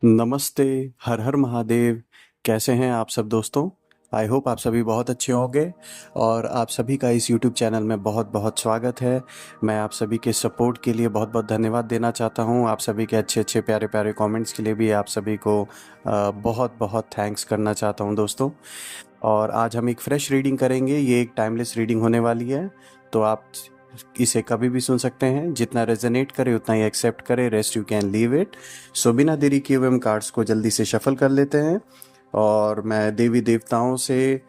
नमस्ते, हर हर महादेव। कैसे हैं आप सब दोस्तों? आई होप आप सभी बहुत अच्छे होंगे और आप सभी का इस यूट्यूब चैनल में बहुत बहुत स्वागत है। मैं आप सभी के सपोर्ट के लिए बहुत बहुत धन्यवाद देना चाहता हूं। आप सभी के अच्छे अच्छे प्यारे प्यारे कमेंट्स के लिए भी आप सभी को बहुत बहुत थैंक्स करना चाहता हूं दोस्तों। और आज हम एक फ्रेश रीडिंग करेंगे। ये एक टाइमलेस रीडिंग होने वाली है, तो आप इसे कभी भी सुन सकते हैं। जितना रेजोनेट करे उतना ही एक्सेप्ट करें, rest you can leave it. So बिना देरी किए हुए हम कार्ड्स को जल्दी से शफल कर लेते हैं और मैं देवी देवताओं से,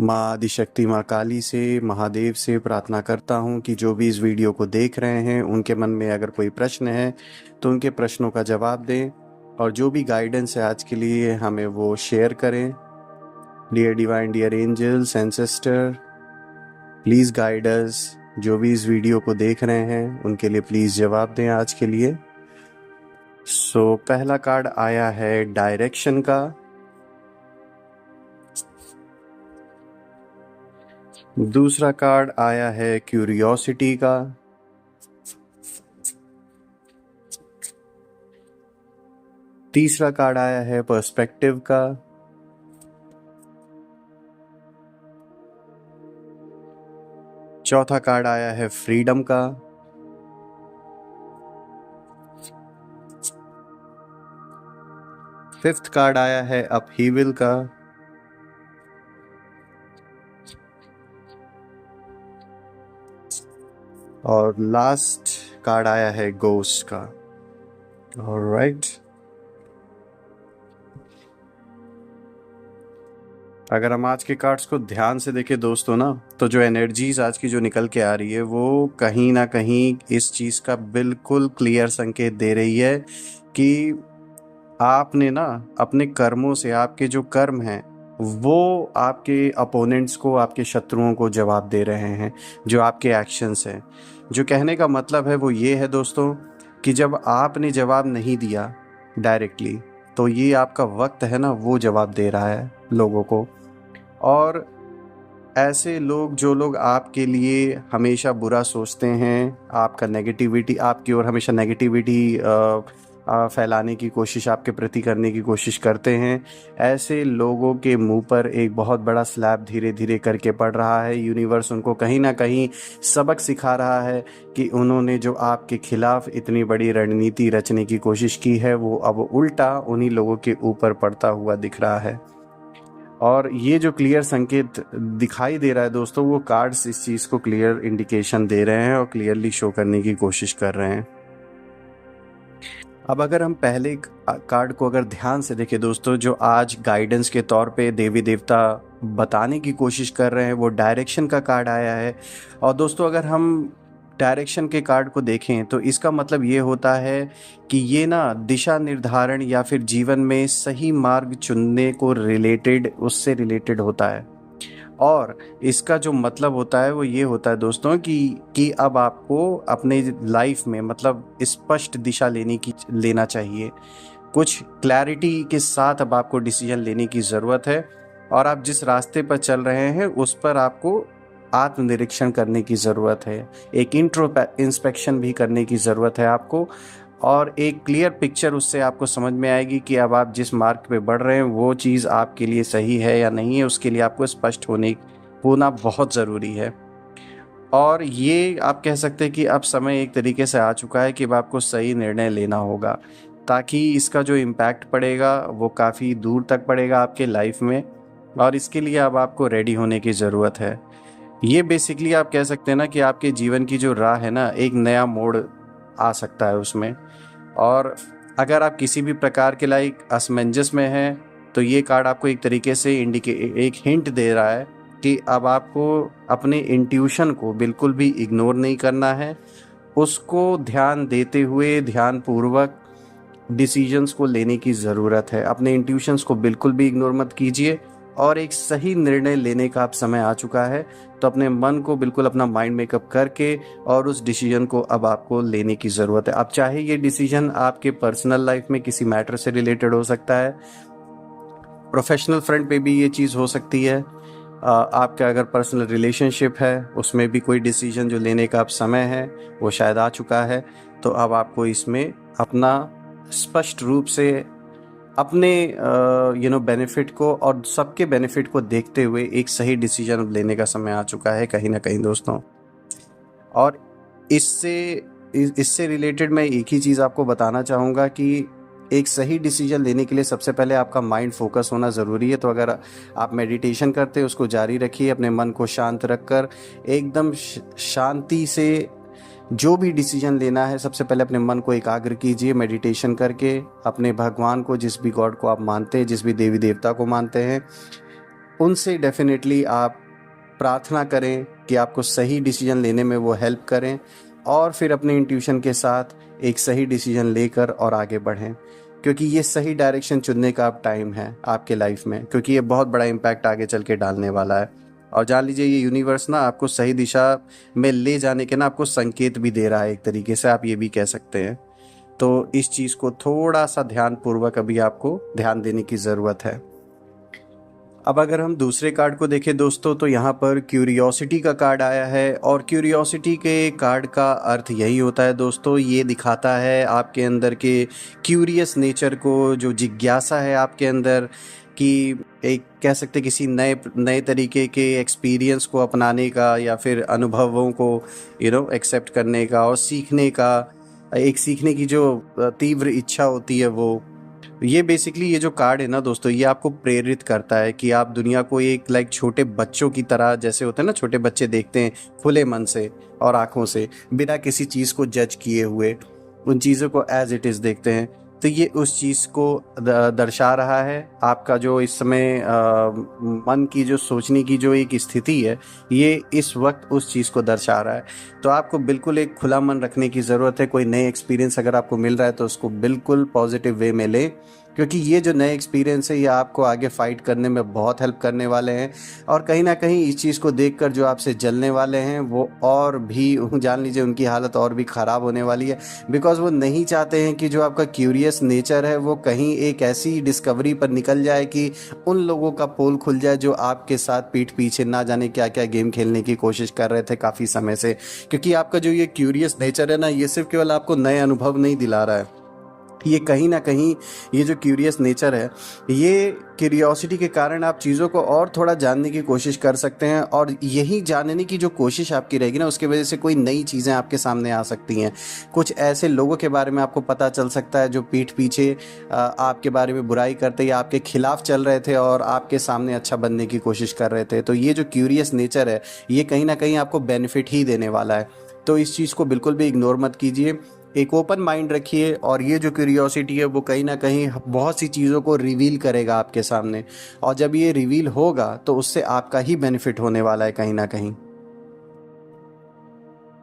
माँ आदिशक्ति, माँ काली से, महादेव से प्रार्थना करता हूँ कि जो भी इस वीडियो को देख रहे हैं उनके मन में अगर कोई प्रश्न है तो उनके प्रश्नों का जवाब दें और जो भी गाइडेंस है आज के लिए हमें वो शेयर करें। Dear divine, dear angels, ancestor, please guide us. जो भी इस वीडियो को देख रहे हैं उनके लिए प्लीज़ जवाब दें आज के लिए। सो पहला कार्ड आया है डायरेक्शन का, दूसरा कार्ड आया है क्यूरियोसिटी का, तीसरा कार्ड आया है पर्सपेक्टिव का, चौथा कार्ड आया है फ्रीडम का, फिफ्थ कार्ड आया है अपहीविल का, और लास्ट कार्ड आया है गोस्ट का। ऑलराइट, अगर हम आज के कार्ड्स को ध्यान से देखें दोस्तों ना, तो जो एनर्जीज आज की जो निकल के आ रही है वो कहीं ना कहीं इस चीज़ का बिल्कुल क्लियर संकेत दे रही है कि आपने ना अपने कर्मों से, आपके जो कर्म हैं वो आपके अपोनेंट्स को, आपके शत्रुओं को जवाब दे रहे हैं, जो आपके एक्शंस हैं। जो कहने का मतलब है वो ये है दोस्तों कि जब आपने जवाब नहीं दिया डायरेक्टली, तो ये आपका वक्त है ना, वो जवाब दे रहा है लोगों को। और ऐसे लोग, जो लोग आपके लिए हमेशा बुरा सोचते हैं, आपका नेगेटिविटी, आपकी ओर हमेशा नेगेटिविटी फैलाने की कोशिश आपके प्रति करने की कोशिश करते हैं, ऐसे लोगों के मुंह पर एक बहुत बड़ा स्लैब धीरे धीरे करके पड़ रहा है। यूनिवर्स उनको कहीं ना कहीं सबक सिखा रहा है कि उन्होंने जो आपके खिलाफ इतनी बड़ी रणनीति रचने की कोशिश की है वो अब उल्टा उन्हीं लोगों के ऊपर पड़ता हुआ दिख रहा है। और ये जो क्लियर संकेत दिखाई दे रहा है दोस्तों, वो कार्ड्स इस चीज़ को क्लियर इंडिकेशन दे रहे हैं और क्लियरली शो करने की कोशिश कर रहे हैं। अब अगर हम पहले कार्ड को अगर ध्यान से देखें दोस्तों, जो आज गाइडेंस के तौर पे देवी देवता बताने की कोशिश कर रहे हैं, वो डायरेक्शन का कार्ड आया है। और दोस्तों अगर हम डायरेक्शन के कार्ड को देखें तो इसका मतलब ये होता है कि ये ना दिशा निर्धारण या फिर जीवन में सही मार्ग चुनने को रिलेटेड, उससे रिलेटेड होता है। और इसका जो मतलब होता है वो ये होता है दोस्तों कि अब आपको अपने लाइफ में मतलब स्पष्ट दिशा लेना चाहिए। कुछ क्लैरिटी के साथ अब आपको डिसीजन लेने की ज़रूरत है और आप जिस रास्ते पर चल रहे हैं उस पर आपको आत्मनिरीक्षण करने की ज़रूरत है। एक इंस्पेक्शन भी करने की ज़रूरत है आपको, और एक क्लियर पिक्चर उससे आपको समझ में आएगी कि अब आप जिस मार्ग पे बढ़ रहे हैं वो चीज़ आपके लिए सही है या नहीं है। उसके लिए आपको स्पष्ट होना बहुत ज़रूरी है। और ये आप कह सकते हैं कि अब समय एक तरीके से आ चुका है कि अब आपको सही निर्णय लेना होगा, ताकि इसका जो इम्पैक्ट पड़ेगा वो काफ़ी दूर तक पड़ेगा आपके लाइफ में, और इसके लिए अब आपको रेडी होने की ज़रूरत है। ये बेसिकली आप कह सकते हैं ना कि आपके जीवन की जो राह है ना, एक नया मोड़ आ सकता है उसमें। और अगर आप किसी भी प्रकार के लाइक असमंजस में हैं तो ये कार्ड आपको एक तरीके से एक हिंट दे रहा है कि अब आपको अपने इंट्यूशन को बिल्कुल भी इग्नोर नहीं करना है। उसको ध्यान देते हुए ध्यानपूर्वक डिसीजंस को लेने की ज़रूरत है। अपने इंट्यूशंस को बिल्कुल भी इग्नोर मत कीजिए और एक सही निर्णय लेने का अब समय आ चुका है। तो अपने मन को बिल्कुल अपना माइंड मेकअप करके और उस डिसीजन को अब आपको लेने की ज़रूरत है। अब चाहे ये डिसीजन आपके पर्सनल लाइफ में किसी मैटर से रिलेटेड हो सकता है, प्रोफेशनल फ्रंट पे भी ये चीज़ हो सकती है, आपका अगर पर्सनल रिलेशनशिप है उसमें भी कोई डिसीजन जो लेने का अब समय है वो शायद आ चुका है। तो अब आपको इसमें अपना स्पष्ट रूप से अपने बेनिफिट को और सबके बेनिफिट को देखते हुए एक सही डिसीजन लेने का समय आ चुका है कहीं ना कहीं दोस्तों। और इससे इससे रिलेटेड मैं एक ही चीज़ आपको बताना चाहूँगा कि एक सही डिसीजन लेने के लिए सबसे पहले आपका माइंड फोकस होना ज़रूरी है। तो अगर आप मेडिटेशन करते हैं उसको जारी रखिए, अपने मन को शांत रखकर एकदम शांति से जो भी डिसीजन लेना है सबसे पहले अपने मन को एकाग्र कीजिए मेडिटेशन करके। अपने भगवान को, जिस भी गॉड को आप मानते हैं, जिस भी देवी देवता को मानते हैं, उनसे डेफिनेटली आप प्रार्थना करें कि आपको सही डिसीजन लेने में वो हेल्प करें, और फिर अपने इंट्यूशन के साथ एक सही डिसीजन लेकर और आगे बढ़ें, क्योंकि ये सही डायरेक्शन चुनने का अब टाइम है आपके लाइफ में, क्योंकि ये बहुत बड़ा इम्पैक्ट आगे चल के डालने वाला है। और जान लीजिए ये यूनिवर्स ना आपको सही दिशा में ले जाने के ना आपको संकेत भी दे रहा है, एक तरीके से आप ये भी कह सकते हैं। तो इस चीज़ को थोड़ा सा ध्यानपूर्वक अभी आपको ध्यान देने की ज़रूरत है। अब अगर हम दूसरे कार्ड को देखें दोस्तों, तो यहाँ पर क्यूरियोसिटी का कार्ड आया है, और क्यूरियोसिटी के कार्ड का अर्थ यही होता है दोस्तों, ये दिखाता है आपके अंदर के क्यूरियस नेचर को, जो जिज्ञासा है आपके अंदर, कि एक कह सकते किसी नए नए तरीके के एक्सपीरियंस को अपनाने का, या फिर अनुभवों को एक्सेप्ट करने का, और सीखने का, एक सीखने की जो तीव्र इच्छा होती है वो। ये बेसिकली ये जो कार्ड है ना दोस्तों, ये आपको प्रेरित करता है कि आप दुनिया को एक छोटे बच्चों की तरह, जैसे होते हैं ना छोटे बच्चे देखते हैं खुले मन से और आंखों से, बिना किसी चीज़ को जज किए हुए उन चीज़ों को एज इट इज़ देखते हैं। तो ये उस चीज़ को दर्शा रहा है। आपका जो इस समय मन की जो सोचने की जो एक स्थिति है, ये इस वक्त उस चीज़ को दर्शा रहा है। तो आपको बिल्कुल एक खुला मन रखने की ज़रूरत है। कोई नए एक्सपीरियंस अगर आपको मिल रहा है तो उसको बिल्कुल पॉजिटिव वे में ले, क्योंकि ये जो नए एक्सपीरियंस है ये आपको आगे फाइट करने में बहुत हेल्प करने वाले हैं। और कहीं ना कहीं इस चीज़ को देखकर जो आपसे जलने वाले हैं वो और भी जान लीजिए उनकी हालत और भी ख़राब होने वाली है, बिकॉज वो नहीं चाहते हैं कि जो आपका क्यूरियस नेचर है वो कहीं एक ऐसी डिस्कवरी पर निकल जाए कि उन लोगों का पोल खुल जाए जो आपके साथ पीठ पीछे ना जाने क्या क्या गेम खेलने की कोशिश कर रहे थे काफ़ी समय से। क्योंकि आपका जो ये क्यूरियस नेचर है ना, ये सिर्फ केवल आपको नए अनुभव नहीं दिला रहा है, ये कहीं ना कहीं ये जो क्यूरियस नेचर है, ये क्यूरियोसिटी के कारण आप चीज़ों को और थोड़ा जानने की कोशिश कर सकते हैं, और यही जानने की जो कोशिश आपकी रहेगी ना, उसकी वजह से कोई नई चीज़ें आपके सामने आ सकती हैं। कुछ ऐसे लोगों के बारे में आपको पता चल सकता है जो पीठ पीछे आपके बारे में बुराई करते या आपके खिलाफ चल रहे थे और आपके सामने अच्छा बनने की कोशिश कर रहे थे। तो ये जो क्यूरियस नेचर है ये कहीं ना कहीं आपको बेनिफिट ही देने वाला है। तो इस चीज़ को बिल्कुल भी इग्नोर मत कीजिए, एक ओपन माइंड रखिए। और ये जो क्यूरियोसिटी है वो कहीं ना कहीं बहुत सी चीज़ों को रिवील करेगा आपके सामने, और जब ये रिवील होगा तो उससे आपका ही बेनिफिट होने वाला है कहीं ना कहीं।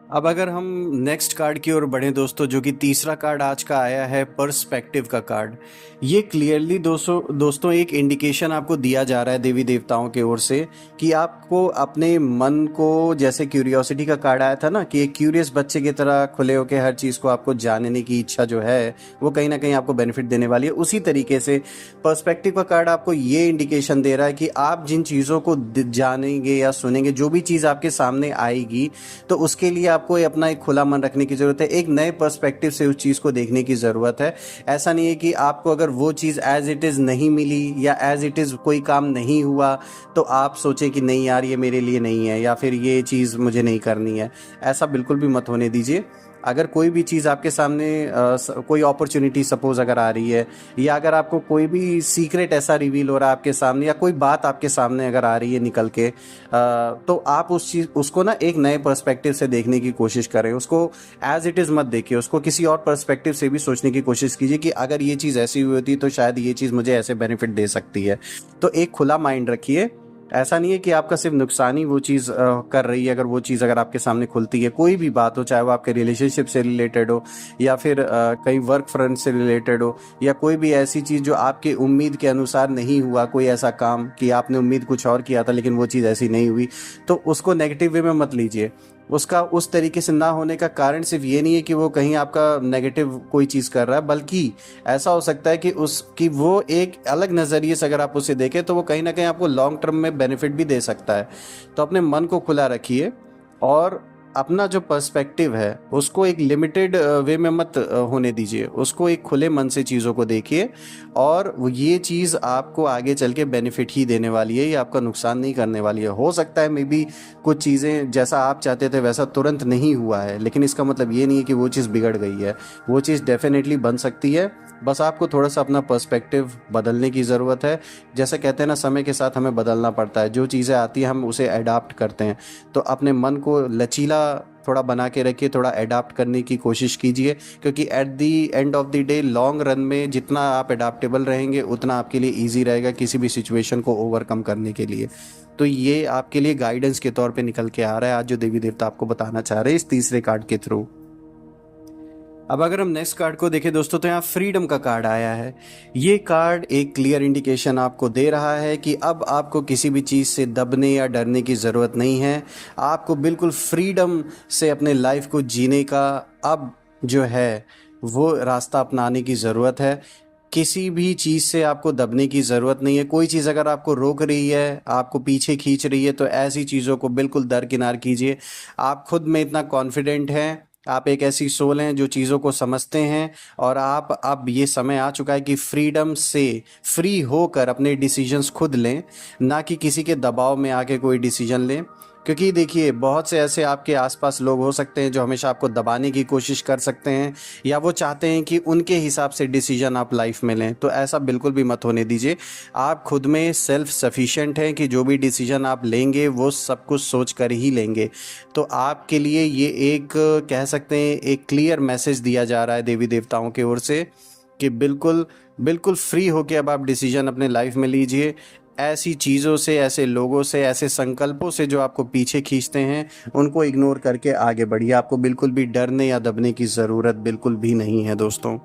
अब अगर हम नेक्स्ट कार्ड की ओर बढ़ें दोस्तों, जो कि तीसरा कार्ड आज का आया है, पर्सपेक्टिव का कार्ड। ये क्लियरली दोस्तों एक इंडिकेशन आपको दिया जा रहा है देवी देवताओं की ओर से कि आपको अपने मन को, जैसे क्यूरियोसिटी का कार्ड आया था ना कि एक क्यूरियस बच्चे की तरह खुले होकर हर चीज़ को आपको जानने की इच्छा जो है वो कहीं ना कहीं आपको बेनिफिट देने वाली है, उसी तरीके से पर्सपेक्टिव का कार्ड आपको ये इंडिकेशन दे रहा है कि आप जिन चीज़ों को जानेंगे या सुनेंगे, जो भी चीज़ आपके सामने आएगी, तो उसके लिए आपको अपना एक खुला मन रखने की ज़रूरत है, एक नए पर्सपेक्टिव से उस चीज़ को देखने की ज़रूरत है। ऐसा नहीं है कि आपको अगर वो चीज़ एज इट इज़ नहीं मिली या एज इट इज़ कोई काम नहीं हुआ तो आप सोचें कि नहीं यार ये मेरे लिए नहीं है, या फिर ये चीज़ मुझे नहीं करनी है। ऐसा बिल्कुल भी मत होने दीजिए। अगर कोई भी चीज़ आपके सामने कोई अपॉर्चुनिटी सपोज अगर आ रही है, या अगर आपको कोई भी सीक्रेट ऐसा रिवील हो रहा है आपके सामने, या कोई बात आपके सामने अगर आ रही है निकल के, तो आप उसको ना एक नए पर्सपेक्टिव से देखने की कोशिश करें। उसको एज इट इज़ मत देखिए, उसको किसी और पर्सपेक्टिव से भी सोचने की कोशिश कीजिए कि अगर ये चीज़ ऐसी हुई होती तो शायद ये चीज़ मुझे ऐसे बेनिफिट दे सकती है। तो एक खुला माइंड रखिए। ऐसा नहीं है कि आपका सिर्फ नुकसान ही वो चीज़ कर रही है। अगर वो चीज़ अगर आपके सामने खुलती है, कोई भी बात हो, चाहे वो आपके रिलेशनशिप से रिलेटेड हो, या फिर कहीं वर्क फ्रंट से रिलेटेड हो, या कोई भी ऐसी चीज़ जो आपके उम्मीद के अनुसार नहीं हुआ, कोई ऐसा काम कि आपने उम्मीद कुछ और किया था लेकिन वो चीज़ ऐसी नहीं हुई, तो उसको नेगेटिव वे में मत लीजिए। उसका उस तरीके से ना होने का कारण सिर्फ ये नहीं है कि वो कहीं आपका नेगेटिव कोई चीज़ कर रहा है, बल्कि ऐसा हो सकता है कि वो एक अलग नज़रिए से अगर आप उसे देखें तो वो कहीं ना कहीं आपको लॉन्ग टर्म में बेनिफिट भी दे सकता है। तो अपने मन को खुला रखिए और अपना जो पर्सपेक्टिव है उसको एक लिमिटेड वे में मत होने दीजिए, उसको एक खुले मन से चीज़ों को देखिए, और ये चीज़ आपको आगे चल के बेनिफिट ही देने वाली है, ये आपका नुकसान नहीं करने वाली है। हो सकता है मे बी कुछ चीज़ें जैसा आप चाहते थे वैसा तुरंत नहीं हुआ है, लेकिन इसका मतलब ये नहीं है कि वो चीज़ बिगड़ गई है। वो चीज़ डेफिनेटली बन सकती है, बस आपको थोड़ा सा अपना पर्सपेक्टिव बदलने की ज़रूरत है। जैसे कहते हैं ना, समय के साथ हमें बदलना पड़ता है, जो चीज़ें आती हैं हम उसे अडाप्ट करते हैं। तो अपने मन को लचीला थोड़ा बना के रखिए, थोड़ा अडाप्ट करने की कोशिश कीजिए, क्योंकि at the end of the day long run में जितना आप अडाप्टेबल रहेंगे उतना आपके लिए ईजी रहेगा किसी भी सिचुएशन को ओवरकम करने के लिए। तो ये आपके लिए गाइडेंस के तौर पे निकल के आ रहा है आज, जो देवी देवता आपको बताना चाह रहे हैं इस तीसरे कार्ड के थ्रू। अब अगर हम नेक्स्ट कार्ड को देखें दोस्तों, तो यहाँ फ्रीडम का कार्ड आया है। ये कार्ड एक क्लियर इंडिकेशन आपको दे रहा है कि अब आपको किसी भी चीज़ से दबने या डरने की ज़रूरत नहीं है। आपको बिल्कुल फ्रीडम से अपने लाइफ को जीने का अब जो है वो रास्ता अपनाने की ज़रूरत है। किसी भी चीज़ से आपको दबने की ज़रूरत नहीं है। कोई चीज़ अगर आपको रोक रही है, आपको पीछे खींच रही है, तो ऐसी चीज़ों को बिल्कुल दरकिनार कीजिए। आप खुद में इतना कॉन्फिडेंट हैं, आप एक ऐसी सोल हैं जो चीज़ों को समझते हैं, और आप अब ये समय आ चुका है कि फ्रीडम से फ्री होकर अपने डिसीजंस खुद लें, ना कि किसी के दबाव में आके कोई डिसीजन लें। क्योंकि देखिए, बहुत से ऐसे आपके आसपास लोग हो सकते हैं जो हमेशा आपको दबाने की कोशिश कर सकते हैं, या वो चाहते हैं कि उनके हिसाब से डिसीजन आप लाइफ में लें। तो ऐसा बिल्कुल भी मत होने दीजिए। आप खुद में सेल्फ सफिशिएंट हैं कि जो भी डिसीजन आप लेंगे वो सब कुछ सोच कर ही लेंगे। तो आपके लिए ये एक कह सकते हैं एक क्लियर मैसेज दिया जा रहा है देवी देवताओं की ओर से कि बिल्कुल बिल्कुल फ्री होके अब आप डिसीजन अपने लाइफ में लीजिए। ऐसी चीज़ों से, ऐसे लोगों से, ऐसे संकल्पों से जो आपको पीछे खींचते हैं, उनको इग्नोर करके आगे बढ़िए। आपको बिल्कुल भी डरने या दबने की ज़रूरत बिल्कुल भी नहीं है दोस्तों।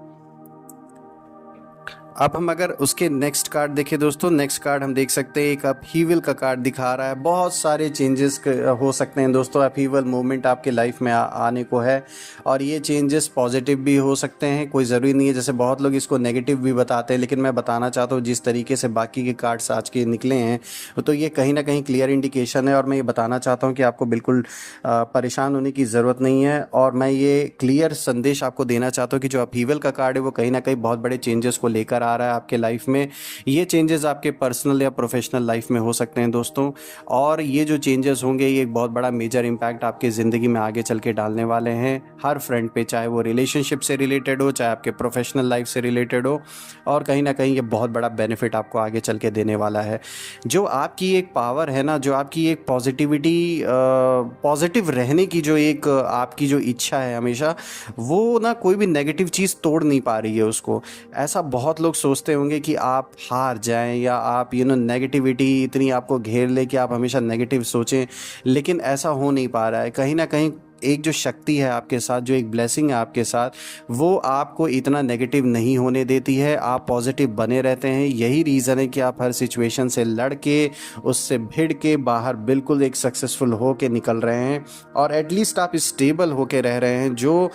अब हम अगर उसके नेक्स्ट कार्ड देखें दोस्तों, नेक्स्ट कार्ड हम देख सकते हैं एक अपहीवल का कार्ड दिखा रहा है। बहुत सारे चेंजेस हो सकते हैं दोस्तों, अपहीवल मूवमेंट आपके लाइफ में आने को है, और ये चेंजेस पॉजिटिव भी हो सकते हैं, कोई ज़रूरी नहीं है। जैसे बहुत लोग इसको नेगेटिव भी बताते हैं, लेकिन मैं बताना चाहता हूँ जिस तरीके से बाकी के कार्ड्स आज के निकले हैं, तो ये कहीं ना कहीं क्लियर इंडिकेशन है। और मैं ये बताना चाहता हूँ कि आपको बिल्कुल परेशान होने की ज़रूरत नहीं है, और मैं ये क्लियर संदेश आपको देना चाहता हूँ कि जो अपहीवल का कार्ड है वो कहीं ना कहीं बहुत बड़े चेंजेस को लेकर आ रहा है आपके लाइफ में। ये चेंजेस आपके पर्सनल या प्रोफेशनल लाइफ में हो सकते हैं दोस्तों, और ये जो चेंजेस होंगे ये एक बहुत बड़ा मेजर इम्पैक्ट आपके ज़िंदगी में आगे चल के डालने वाले हैं हर फ्रंट पे, चाहे वो रिलेशनशिप से रिलेटेड हो, चाहे आपके प्रोफेशनल लाइफ से रिलेटेड हो, और कहीं ना कहीं ये बहुत बड़ा बेनिफिट आपको आगे चल के देने वाला है। जो आपकी एक पावर है ना, जो आपकी एक पॉजिटिविटी, पॉजिटिव रहने की जो एक आपकी जो इच्छा है हमेशा, वो ना कोई भी नेगेटिव चीज़ तोड़ नहीं पा रही है उसको। ऐसा बहुत लोग सोचते होंगे कि आप हार जाएं, या आप नेगेटिविटी इतनी आपको घेर ले कि आप हमेशा नेगेटिव सोचें, लेकिन ऐसा हो नहीं पा रहा है। कहीं ना कहीं एक जो शक्ति है आपके साथ, जो एक ब्लेसिंग है आपके साथ, वो आपको इतना नेगेटिव नहीं होने देती है। आप पॉजिटिव बने रहते हैं। यही रीज़न है कि आप हर सिचुएशन से लड़ के, उससे भिड़ के बाहर बिल्कुल एक सक्सेसफुल हो के निकल रहे हैं, और एटलीस्ट आप स्टेबल होके रह रहे हैं। जो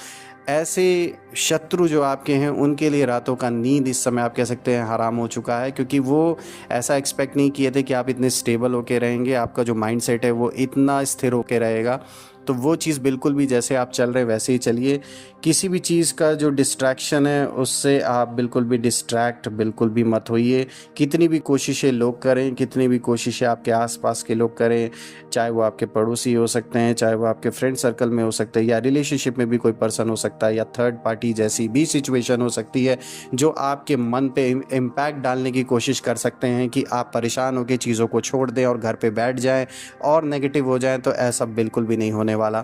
ऐसे शत्रु जो आपके हैं उनके लिए रातों का नींद इस समय आप कह सकते हैं हराम हो चुका है, क्योंकि वो ऐसा एक्सपेक्ट नहीं किए थे कि आप इतने स्टेबल होके रहेंगे, आपका जो माइंडसेट है वो इतना स्थिर होके रहेगा। तो वो चीज़ बिल्कुल भी जैसे आप चल रहे हैं वैसे ही चलिए। किसी भी चीज़ का जो डिस्ट्रैक्शन है उससे आप बिल्कुल भी डिस्ट्रैक्ट बिल्कुल भी मत होइए। कितनी भी कोशिशें लोग करें, कितनी भी कोशिशें आपके आसपास के लोग करें, चाहे वो आपके पड़ोसी हो सकते हैं, चाहे वो आपके फ्रेंड सर्कल में हो सकते हैं, या रिलेशनशिप में भी कोई पर्सन हो सकता है, या थर्ड पार्टी जैसी भी सिचुएशन हो सकती है जो आपके मन पे इम्पैक्ट डालने की कोशिश कर सकते हैं कि आप परेशान होकर चीज़ों को छोड़ दें और घर पे बैठ जाएं और नेगेटिव हो जाएं। तो ऐसा बिल्कुल भी नहीं होने वाला,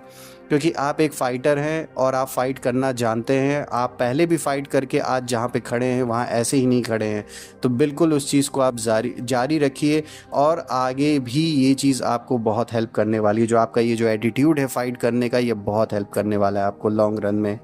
क्योंकि आप एक फाइटर हैं और आप फाइट करना जानते हैं। आप पहले भी फाइट करके आज जहाँ पे खड़े हैं वहाँ ऐसे ही नहीं खड़े हैं। तो बिल्कुल उस चीज़ को आप जारी रखिए, और आगे भी ये चीज़ आपको बहुत हेल्प करने वाली है। जो आपका ये जो एटीट्यूड है फाइट करने का, ये बहुत हेल्प करने वाला है आपको लॉन्ग रन में।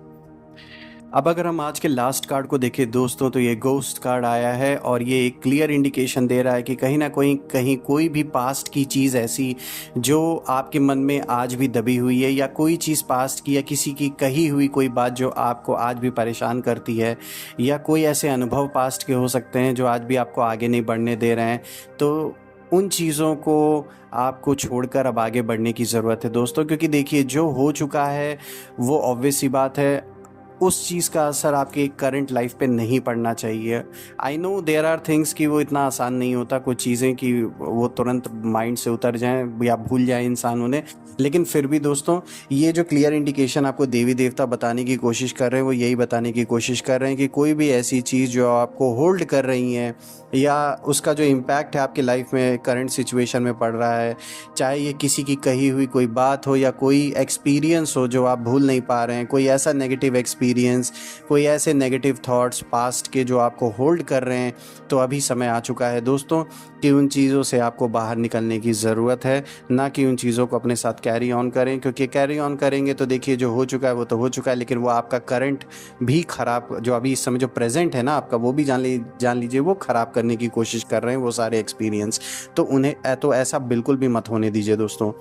अब अगर हम आज के लास्ट कार्ड को देखें दोस्तों, तो ये गोस्ट कार्ड आया है, और ये एक क्लियर इंडिकेशन दे रहा है कि कहीं ना कहीं कोई भी पास्ट की चीज़ ऐसी जो आपके मन में आज भी दबी हुई है, या कोई चीज़ पास्ट की या किसी की कही हुई कोई बात जो आपको आज भी परेशान करती है, या कोई ऐसे अनुभव पास्ट के हो सकते हैं जो आज भी आपको आगे नहीं बढ़ने दे रहे हैं। तो उन चीज़ों को आपको छोड़कर अब आगे बढ़ने की ज़रूरत है दोस्तों, क्योंकि देखिए जो हो चुका है वो ऑब्वियस सी बात है, उस चीज़ का असर आपके करंट लाइफ पे नहीं पड़ना चाहिए। I know there are things कि वो इतना आसान नहीं होता, कुछ चीज़ें कि वो तुरंत माइंड से उतर जाएं या भूल जाए इंसान उन्हें, लेकिन फिर भी दोस्तों ये जो क्लियर इंडिकेशन आपको देवी देवता बताने की कोशिश कर रहे हैं वो यही बताने की कोशिश कर रहे हैं कि कोई भी ऐसी चीज़ जो आपको होल्ड कर रही है या उसका जो इम्पैक्ट है आपकी लाइफ में करंट सिचुएशन में पड़ रहा है, चाहे ये किसी की कही हुई कोई बात हो या कोई एक्सपीरियंस हो जो आप भूल नहीं पा रहे हैं, कोई ऐसा नेगेटिव एक्सपीरियंस, कोई ऐसे नेगेटिव थॉट्स पास्ट के जो आपको होल्ड कर रहे हैं, तो अभी समय आ चुका है दोस्तों कि उन चीज़ों से आपको बाहर निकलने की ज़रूरत है, ना कि उन चीज़ों को अपने साथ कैरी ऑन करें, क्योंकि कैरी ऑन करेंगे तो देखिए जो हो चुका है वो तो हो चुका है, लेकिन वो आपका करंट भी ख़राब, जो अभी इस समय जो प्रेजेंट है ना आपका, वो भी जान लीजिए वो ख़राब करने की कोशिश कर रहे हैं वो सारे एक्सपीरियंस। तो उन्हें तो ऐसा बिल्कुल भी मत होने दीजिए दोस्तों।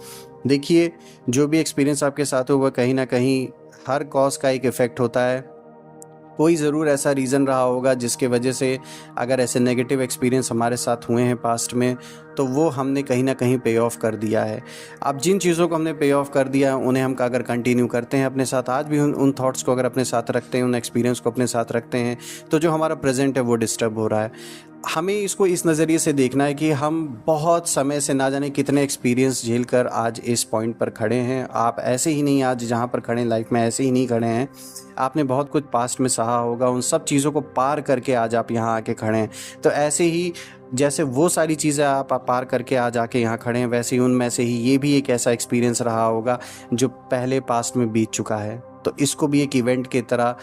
देखिए जो भी एक्सपीरियंस आपके साथ हो वह कहीं ना कहीं हर कॉज का एक इफ़ेक्ट होता है, कोई ज़रूर ऐसा रीज़न रहा होगा जिसके वजह से अगर ऐसे नेगेटिव एक्सपीरियंस हमारे साथ हुए हैं पास्ट में तो वो हमने कहीं ना कहीं पे ऑफ कर दिया है। अब जिन चीज़ों को हमने पे ऑफ कर दिया है उन्हें हम अगर कंटिन्यू करते हैं अपने साथ, आज भी उन थॉट्स को अगर अपने साथ रखते हैं, उन एक्सपीरियंस को अपने साथ रखते हैं, तो जो हमारा प्रेजेंट है वो डिस्टर्ब हो रहा है। हमें इसको इस नज़रिए से देखना है कि हम बहुत समय से ना जाने कितने एक्सपीरियंस झेल कर आज इस पॉइंट पर खड़े हैं। आप ऐसे ही नहीं आज जहाँ पर खड़े हैं लाइफ में ऐसे ही नहीं खड़े हैं, आपने बहुत कुछ पास्ट में सहा होगा, उन सब चीज़ों को पार करके आज आप यहाँ आके खड़े हैं। तो ऐसे ही जैसे वो सारी चीज़ें आप पार करके आज आके यहाँ खड़े हैं, वैसे ही उनमें से ही ये भी एक ऐसा एक्सपीरियंस रहा होगा जो पहले पास्ट में बीत चुका है। तो इसको भी एक इवेंट की तरह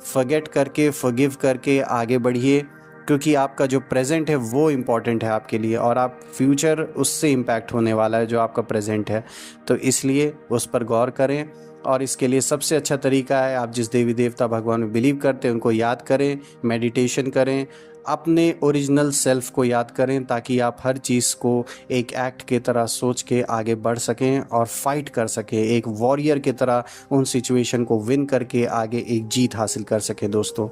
फॉरगेट करके, फॉरगिव करके आगे बढ़िए, क्योंकि आपका जो प्रेजेंट है वो इम्पॉर्टेंट है आपके लिए और आप फ्यूचर उससे इम्पैक्ट होने वाला है जो आपका प्रेजेंट है। तो इसलिए उस पर गौर करें और इसके लिए सबसे अच्छा तरीका है आप जिस देवी देवता भगवान में बिलीव करते हैं उनको याद करें, मेडिटेशन करें, अपने ओरिजिनल सेल्फ को याद करें, ताकि आप हर चीज़ को एक एक्ट की तरह सोच के आगे बढ़ सकें और फाइट कर सकें, एक वॉरियर की तरह उन सिचुएशन को विन करके आगे एक जीत हासिल कर सकें। दोस्तों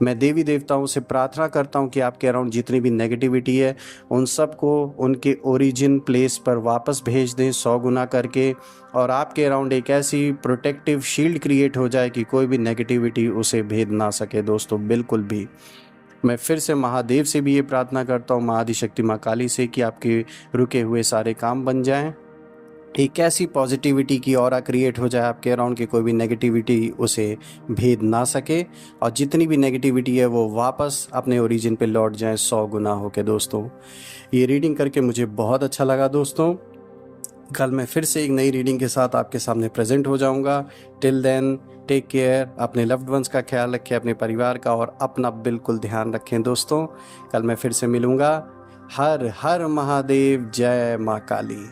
मैं देवी देवताओं से प्रार्थना करता हूँ कि आपके अराउंड जितनी भी नेगेटिविटी है उन सब को उनके ओरिजिन प्लेस पर वापस भेज दें 100 गुना करके, और आपके अराउंड एक ऐसी प्रोटेक्टिव शील्ड क्रिएट हो जाए कि कोई भी नेगेटिविटी उसे भेद ना सके। दोस्तों बिल्कुल भी मैं फिर से महादेव से भी ये प्रार्थना करता हूँ, महाआदिशक्ति माँ काली से, कि आपके रुके हुए सारे काम बन जाएं, एक ऐसी पॉजिटिविटी की ऑरा क्रिएट हो जाए आपके अराउंड कि कोई भी नेगेटिविटी उसे भेद ना सके, और जितनी भी नेगेटिविटी है वो वापस अपने ओरिजिन पे लौट जाए 100 गुना होके। दोस्तों ये रीडिंग करके मुझे बहुत अच्छा लगा दोस्तों। कल मैं फिर से एक नई रीडिंग के साथ आपके सामने प्रेजेंट हो जाऊंगा। टिल देन टेक केयर, अपने लव्ड वंस का ख्याल रखें, अपने परिवार का, और अपना बिल्कुल ध्यान रखें। दोस्तों कल मैं फिर से मिलूंगा। हर हर महादेव, जय माँ काली।